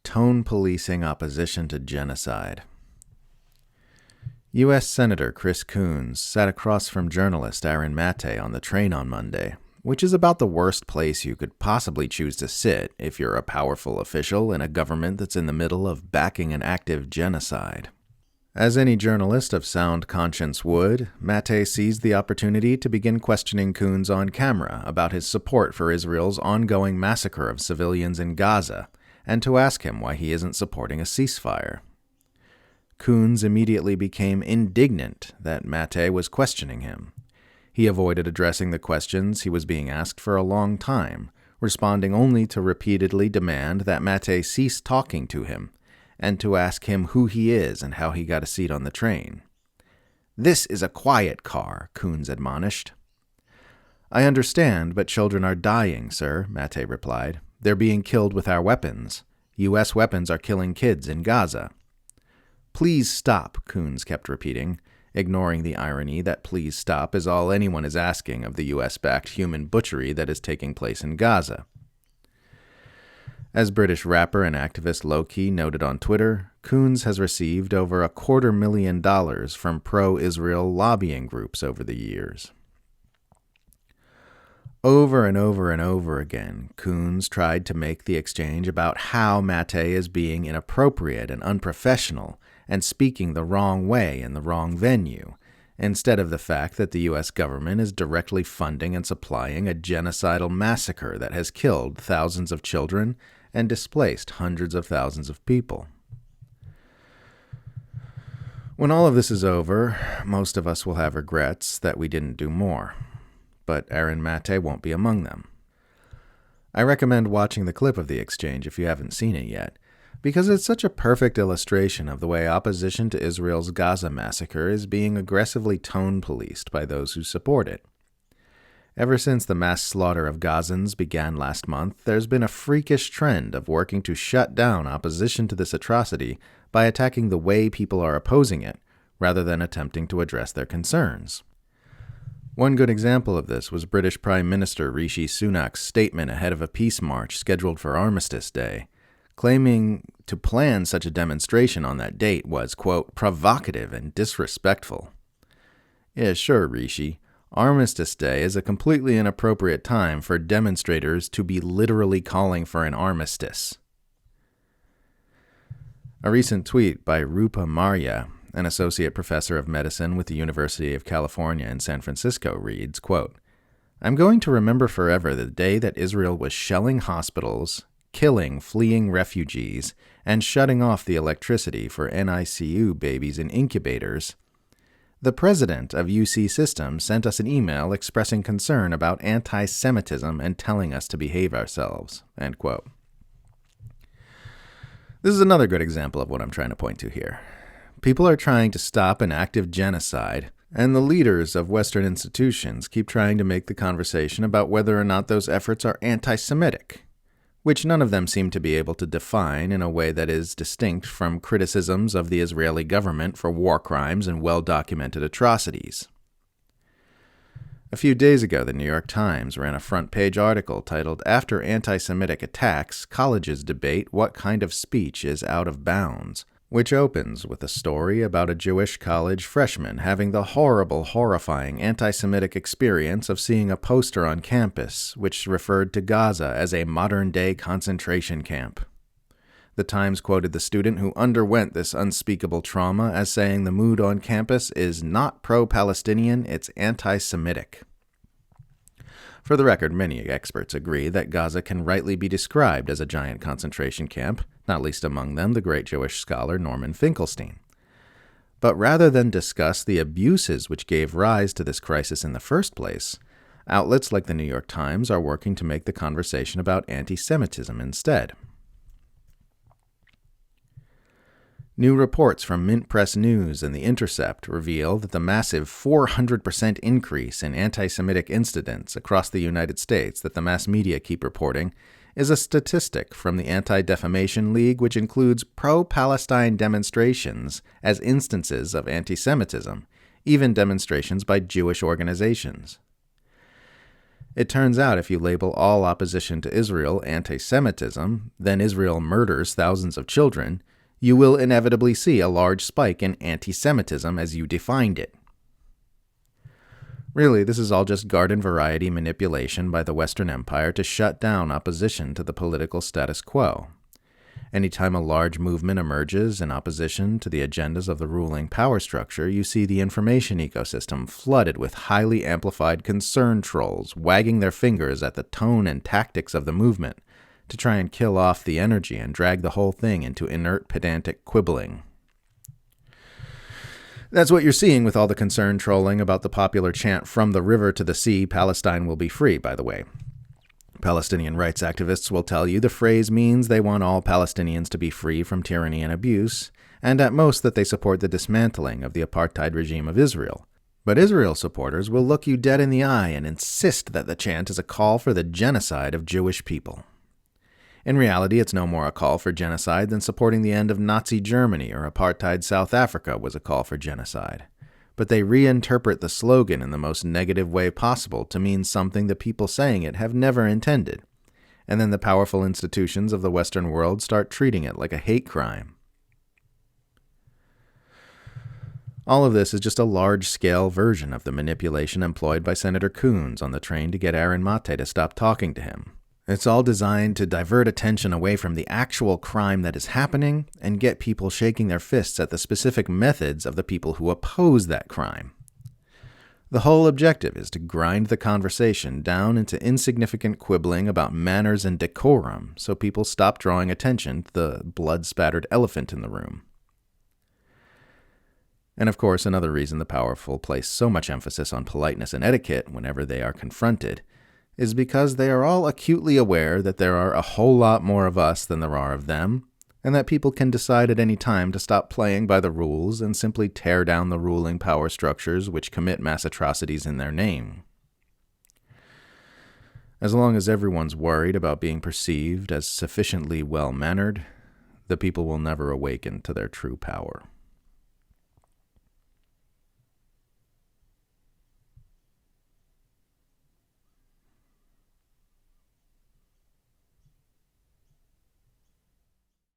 Tone Policing Opposition to Genocide. U.S. Senator Chris Coons sat across from journalist Aaron Maté on the train on Monday, which is about the worst place you could possibly choose to sit if you're a powerful official in a government that's in the middle of backing an active genocide. As any journalist of sound conscience would, Maté seized the opportunity to begin questioning Coons on camera about his support for Israel's ongoing massacre of civilians in Gaza, and to ask him why he isn't supporting a ceasefire. Coons immediately became indignant that Maté was questioning him. He avoided addressing the questions he was being asked for a long time, responding only to repeatedly demand that Maté cease talking to him, and to ask him who he is and how he got a seat on the train. "This is a quiet car," Coons admonished. "I understand, but children are dying, sir," Maté replied. "They're being killed with our weapons. U.S. weapons are killing kids in Gaza." "Please stop," Coons kept repeating, ignoring the irony that "please stop" is all anyone is asking of the U.S.-backed human butchery that is taking place in Gaza. As British rapper and activist Low-Key noted on Twitter, Coons has received over $250,000 from pro-Israel lobbying groups over the years. Over and over and over again, Coons tried to make the exchange about how Maté is being inappropriate and unprofessional and speaking the wrong way in the wrong venue, instead of the fact that the U.S. government is directly funding and supplying a genocidal massacre that has killed thousands of children and displaced hundreds of thousands of people. When all of this is over, most of us will have regrets that we didn't do more, but Aaron Maté won't be among them. I recommend watching the clip of the exchange if you haven't seen it yet, because it's such a perfect illustration of the way opposition to Israel's Gaza massacre is being aggressively tone-policed by those who support it. Ever since the mass slaughter of Gazans began last month, there's been a freakish trend of working to shut down opposition to this atrocity by attacking the way people are opposing it, rather than attempting to address their concerns. One good example of this was British Prime Minister Rishi Sunak's statement ahead of a peace march scheduled for Armistice Day, claiming to plan such a demonstration on that date was, quote, provocative and disrespectful. Yeah, sure, Rishi. Armistice Day is a completely inappropriate time for demonstrators to be literally calling for an armistice. A recent tweet by Rupa Marya, an associate professor of medicine with the University of California in San Francisco, reads, quote, "I'm going to remember forever the day that Israel was shelling hospitals, killing fleeing refugees, and shutting off the electricity for NICU babies in incubators. The president of UC Systems sent us an email expressing concern about anti-Semitism and telling us to behave ourselves." End quote. This is another good example of what I'm trying to point to here. People are trying to stop an active genocide, and the leaders of Western institutions keep trying to make the conversation about whether or not those efforts are anti-Semitic, which none of them seem to be able to define in a way that is distinct from criticisms of the Israeli government for war crimes and well-documented atrocities. A few days ago, the New York Times ran a front-page article titled, "After Anti-Semitic Attacks, Colleges Debate What Kind of Speech is Out of Bounds," which opens with a story about a Jewish college freshman having the horrifying anti-Semitic experience of seeing a poster on campus which referred to Gaza as a modern-day concentration camp. The Times quoted the student who underwent this unspeakable trauma as saying the mood on campus is not pro-Palestinian, it's anti-Semitic. For the record, many experts agree that Gaza can rightly be described as a giant concentration camp, not least among them the great Jewish scholar Norman Finkelstein. But rather than discuss the abuses which gave rise to this crisis in the first place, outlets like the New York Times are working to make the conversation about anti-Semitism instead. New reports from Mint Press News and The Intercept reveal that the massive 400% increase in anti-Semitic incidents across the United States that the mass media keep reporting is a statistic from the Anti-Defamation League, which includes pro-Palestine demonstrations as instances of anti-Semitism, even demonstrations by Jewish organizations. It turns out if you label all opposition to Israel anti-Semitism, then Israel murders thousands of children, you will inevitably see a large spike in anti-Semitism as you defined it. Really, this is all just garden variety manipulation by the Western Empire to shut down opposition to the political status quo. Anytime a large movement emerges in opposition to the agendas of the ruling power structure, you see the information ecosystem flooded with highly amplified concern trolls wagging their fingers at the tone and tactics of the movement to try and kill off the energy and drag the whole thing into inert, pedantic quibbling. That's what you're seeing with all the concern trolling about the popular chant, "From the river to the sea, Palestine will be free," by the way. Palestinian rights activists will tell you the phrase means they want all Palestinians to be free from tyranny and abuse, and at most that they support the dismantling of the apartheid regime of Israel. But Israel supporters will look you dead in the eye and insist that the chant is a call for the genocide of Jewish people. In reality, it's no more a call for genocide than supporting the end of Nazi Germany or apartheid South Africa was a call for genocide. But they reinterpret the slogan in the most negative way possible to mean something the people saying it have never intended. And then the powerful institutions of the Western world start treating it like a hate crime. All of this is just a large-scale version of the manipulation employed by Senator Coons on the train to get Aaron Maté to stop talking to him. It's all designed to divert attention away from the actual crime that is happening and get people shaking their fists at the specific methods of the people who oppose that crime. The whole objective is to grind the conversation down into insignificant quibbling about manners and decorum so people stop drawing attention to the blood-spattered elephant in the room. And of course, another reason the powerful place so much emphasis on politeness and etiquette whenever they are confronted is because they are all acutely aware that there are a whole lot more of us than there are of them, and that people can decide at any time to stop playing by the rules and simply tear down the ruling power structures which commit mass atrocities in their name. As long as everyone's worried about being perceived as sufficiently well-mannered, the people will never awaken to their true power.